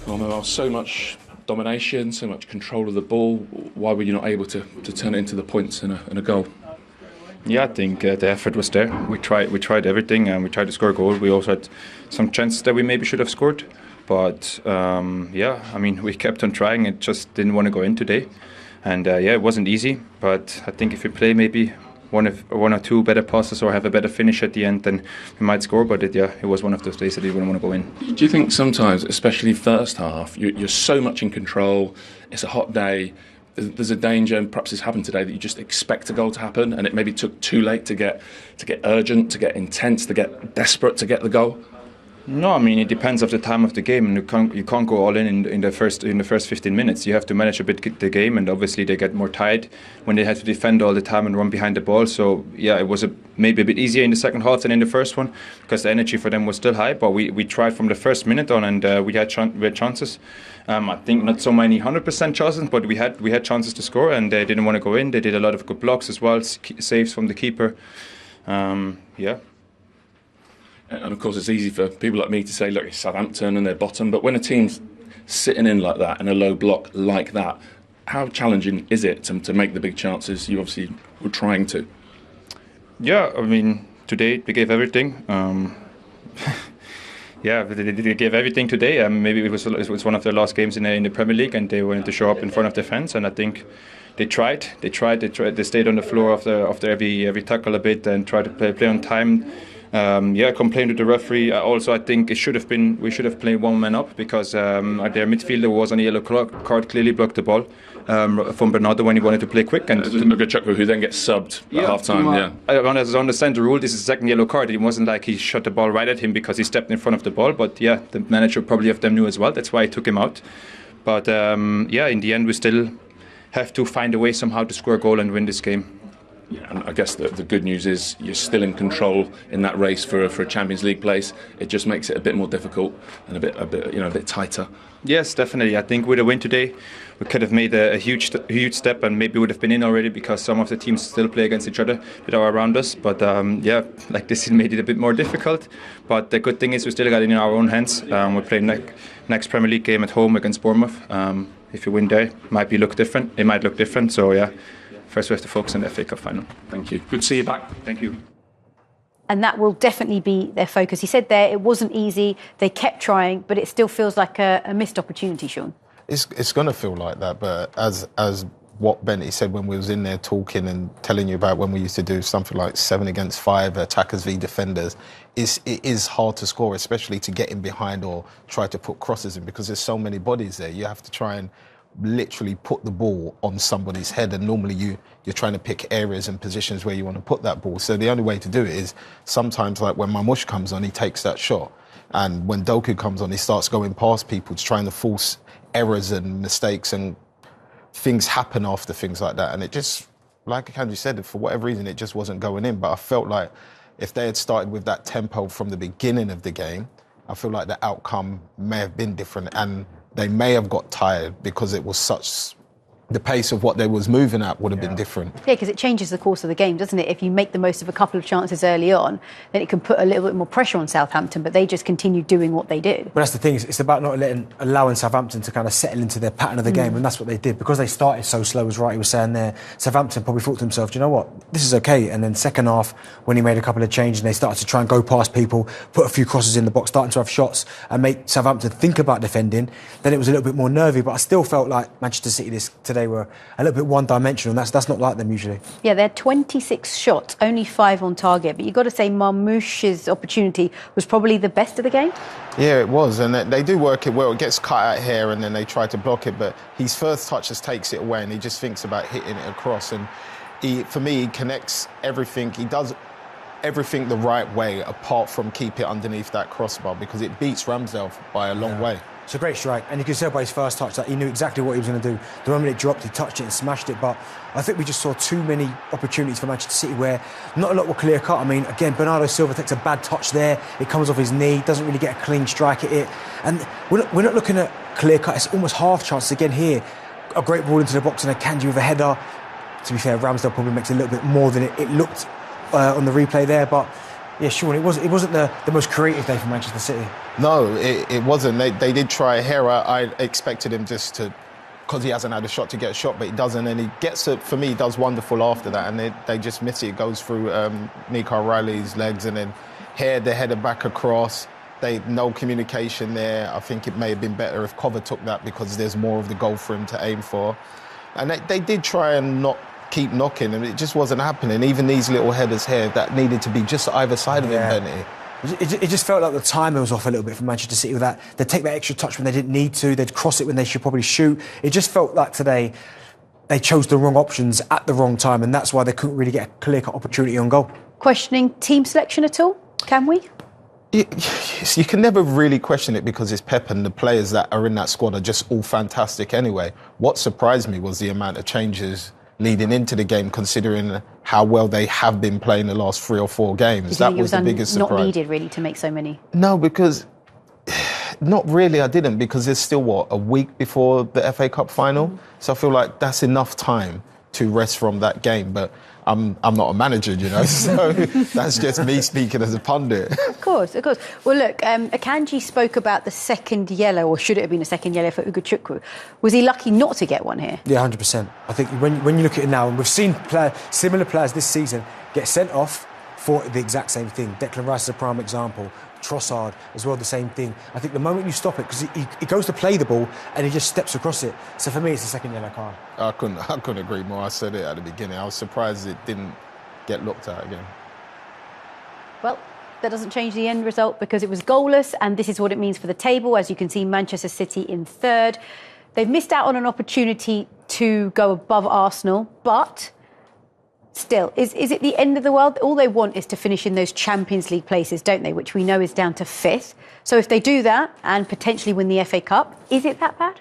Well, Manuel, so much domination, so much control of the ball. Why were you not able to turn it into the points and a goal? Yeah, I think the effort was there. We tried everything, and we tried to score a goal. We also had some chances that we maybe should have scored, but we kept on trying. It just didn't want to go in today, and it wasn't easy. But I think if we play maybe one or two better passes or have a better finish at the end, then we might score. But it was one of those days that you wouldn't want to go in. Do you think sometimes, especially first half, you're so much in control? It's a hot day. There's a danger, and perhaps it's happened today, that you just expect a goal to happen, and it maybe took too late to get urgent, to get intense, to get desperate to get the goal. No, I mean, it depends of the time of the game, and you can't go all in the first 15 minutes. You have to manage a bit the game, and obviously they get more tired when they have to defend all the time and run behind the ball. So yeah, it was maybe a bit easier in the second half than in the first one, because the energy for them was still high. But we tried from the first minute on, and we had chances. I think not so many 100% chances, but we had chances to score, and they didn't want to go in. They did a lot of good blocks as well, saves from the keeper. And of course, it's easy for people like me to say, look, it's Southampton and they're bottom. But when a team's sitting in like that, in a low block like that, how challenging is it to make the big chances you obviously were trying to? Yeah, I mean, today they gave everything. They gave everything today. Maybe it was one of their last games in the Premier League, and they wanted to show up in front of their fans. And I think they tried. They stayed on the floor after every tackle a bit and tried to play on time. Complained to the referee. Also, I think we should have played one man up, because their midfielder was on a yellow card, clearly blocked the ball from Bernardo when he wanted to play quick. And Nugachukwu, who then gets subbed at half time. I understand the rule. This is a second yellow card. It wasn't like he shot the ball right at him because he stepped in front of the ball. But yeah, the manager probably of them knew as well. That's why he took him out. But in the end, we still have to find a way somehow to score a goal and win this game. Yeah, and I guess the good news is you're still in control in that race for a Champions League place. It just makes it a bit more difficult and a bit tighter. Yes, definitely. I think with a win today, we could have made a huge step, and maybe would have been in already, because some of the teams still play against each other that are around us. But this made it a bit more difficult. But the good thing is we still got it in our own hands. We play next Premier League game at home against Bournemouth. If you win there, it might look different. So yeah. First, we have to focus on the FA Cup final. Thank you. Good to see you back. Thank you. And that will definitely be their focus. He said there it wasn't easy. They kept trying, but it still feels like a missed opportunity, Shaun. It's going to feel like that, but as what Benty said when we was in there talking and telling you about when we used to do something like 7 against 5, attackers v defenders, it is hard to score, especially to get in behind or try to put crosses in, because there's so many bodies there. You have to try and literally put the ball on somebody's head, and normally you're trying to pick areas and positions where you want to put that ball. So the only way to do it is sometimes, like when Marmoush comes on, he takes that shot, and when Doku comes on, he starts going past people, trying to force errors and mistakes, and things happen after things like that. And it just, like Akanji said, for whatever reason, it just wasn't going in. But I felt like if they had started with that tempo from the beginning of the game, I feel like the outcome may have been different, and they may have got tired because it was such... the pace of what they was moving at would have been different. Yeah, because it changes the course of the game, doesn't it? If you make the most of a couple of chances early on, then it can put a little bit more pressure on Southampton, but they just continued doing what they did. But that's the thing, it's about not allowing Southampton to kind of settle into their pattern of the game, and that's what they did. Because they started so slow, as Wrighty was saying there, Southampton probably thought to themselves, do you know what, this is okay. And then second half, when he made a couple of changes and they started to try and go past people, put a few crosses in the box, starting to have shots and make Southampton think about defending, then it was a little bit more nervy. But I still felt like Manchester City today were a little bit one-dimensional, and that's not like them usually. Yeah, they had 26 shots, only 5 on target, but you've got to say Marmoush's opportunity was probably the best of the game. Yeah, it was, and they do work it well. It gets cut out here and then they try to block it, but his first touch just takes it away and he just thinks about hitting it across. And for me, he connects everything. He does everything the right way apart from keep it underneath that crossbar, because it beats Ramsdale by a long way. It's a great strike, and you can tell by his first touch that he knew exactly what he was going to do. The moment it dropped, he touched it and smashed it. But I think we just saw too many opportunities for Manchester City where not a lot were clear cut. I mean, again, Bernardo Silva takes a bad touch there. It comes off his knee, doesn't really get a clean strike at it. And we're not looking at clear cut. It's almost half chances again here. A great ball into the box and Akanji with a header. To be fair, Ramsdale probably makes a little bit more than it looked on the replay there. But Yeah, Sean, it wasn't the most creative day for Manchester City. No, it wasn't. They did try. Hera, I expected him just to, because he hasn't had a shot, to get a shot, but he doesn't, and he gets it. For me, he does wonderful after that, and they just miss it. It goes through Nico Riley's legs, and then they headed back across. No communication there. I think it may have been better if Cover took that, because there's more of the goal for him to aim for. And they did try and keep knocking, and it just wasn't happening. Even these little headers here that needed to be just either side of him, Benny. It just felt like the timing was off a little bit for Manchester City with that. They'd take that extra touch when they didn't need to. They'd cross it when they should probably shoot. It just felt like today they chose the wrong options at the wrong time, and that's why they couldn't really get a clear-cut opportunity on goal. Questioning team selection at all? Can we? You can never really question it, because it's Pep, and the players that are in that squad are just all fantastic anyway. What surprised me was the amount of changes leading into the game, considering how well they have been playing the last 3 or 4 games. That was the biggest surprise. Not needed really to make so many? No, because not really. I didn't, because there's still a week before the FA Cup final. So I feel like that's enough time to rest from that game. But I'm not a manager, so that's just me speaking as a pundit. Of course. Well, look, Akanji spoke about the second yellow, or should it have been a second yellow for Ugochukwu? Was he lucky not to get one here? Yeah, 100%. I think when you look at it now, and we've seen similar players this season get sent off for the exact same thing. Declan Rice is a prime example. Trossard as well, the same thing. I think the moment you stop it, because he goes to play the ball and he just steps across it. So for me, it's the second yellow card. I couldn't agree more. I said it at the beginning. I was surprised it didn't get looked at again. Well, that doesn't change the end result, because it was goalless, and this is what it means for the table. As you can see, Manchester City in third. They've missed out on an opportunity to go above Arsenal, but still, is it the end of the world? All they want is to finish in those Champions League places, don't they? Which we know is down to 5th. So if they do that and potentially win the FA Cup, is it that bad?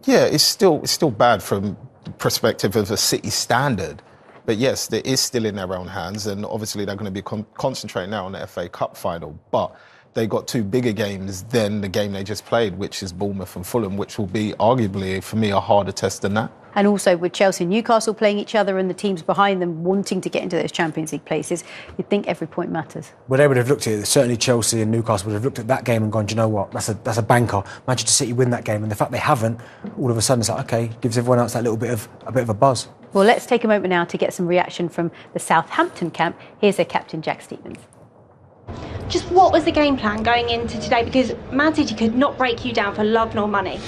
Yeah, it's still bad from the perspective of a City standard. But yes, it is still in their own hands, and obviously they're going to be concentrating now on the FA Cup final. But they got 2 bigger games than the game they just played, which is Bournemouth and Fulham, which will be arguably, for me, a harder test than that. And also with Chelsea and Newcastle playing each other, and the teams behind them wanting to get into those Champions League places, you'd think every point matters. Well, they would have looked at it. Certainly Chelsea and Newcastle would have looked at that game and gone, do you know what, that's a banker. Manchester City win that game, and the fact they haven't, all of a sudden it's like, OK, gives everyone else that little bit of a buzz. Well, let's take a moment now to get some reaction from the Southampton camp. Here's their captain, Jack Stevens. Just what was the game plan going into today? Because Man City could not break you down for love nor money.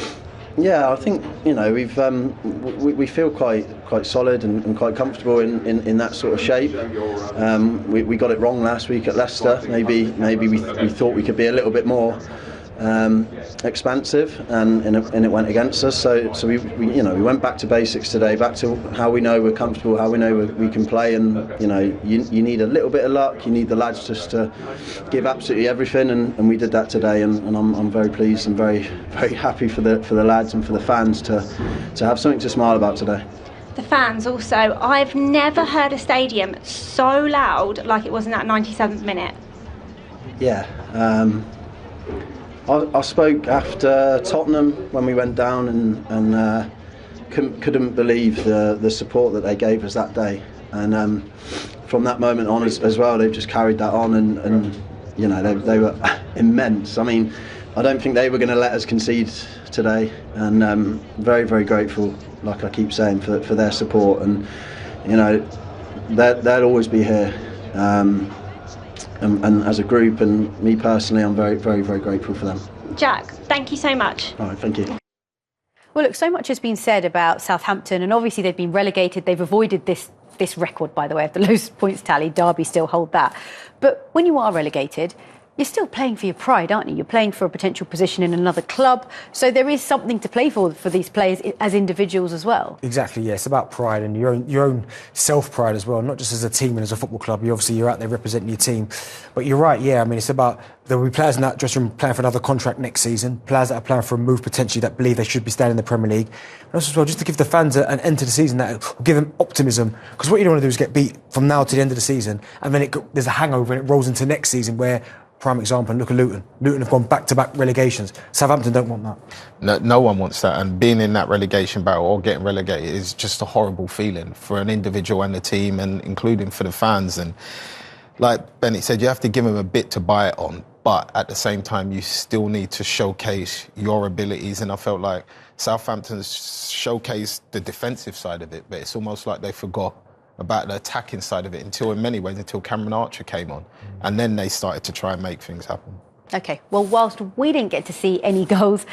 Yeah, I think we feel quite solid and quite comfortable in that sort of shape. We got it wrong last week at Leicester. Maybe we thought we could be a little bit more expansive, and it went against us. So we went back to basics today, back to how we know we're comfortable, how we know we can play, and you need a little bit of luck. You need the lads just to give absolutely everything, and we did that today, and I'm very pleased and very very happy for the lads and for the fans to have something to smile about today. The fans also. I've never heard a stadium so loud like it was in that 97th minute. Yeah. I spoke after Tottenham when we went down, and couldn't believe the support that they gave us that day. And from that moment on as well, they've just carried that on, and they were immense. I mean, I don't think they were going to let us concede today, and very very grateful, like I keep saying, for their support, and they'll always be here. And as a group, and me personally, I'm very, very, very grateful for them. Jack, thank you so much. All right, thank you. Well, look, so much has been said about Southampton, and obviously they've been relegated. They've avoided this record, by the way, of the lowest points tally. Derby still hold that. But when you are relegated, you're still playing for your pride, aren't you? You're playing for a potential position in another club. So there is something to play for these players as individuals as well. Exactly, yeah. It's about pride and your own self-pride as well, not just as a team and as a football club. You're out there representing your team. But you're right, yeah. I mean, it's about there'll be players in that dressing room playing for another contract next season, players that are playing for a move potentially that believe they should be staying in the Premier League. And also as well, just to give the fans an end to the season, that will give them optimism. Because what you don't want to do is get beat from now to the end of the season, and then there's a hangover and it rolls into next season where, prime example, look at Luton. Luton have gone back-to-back relegations. Southampton don't want that. No one wants that, and being in that relegation battle or getting relegated is just a horrible feeling for an individual and the team, and including for the fans. And like Bennett said, you have to give him a bit to buy it on, but at the same time, you still need to showcase your abilities. And I felt like Southampton showcased the defensive side of it, but it's almost like they forgot about the attacking side of it until Cameron Archer came on. And then they started to try and make things happen. OK, well, whilst we didn't get to see any goals,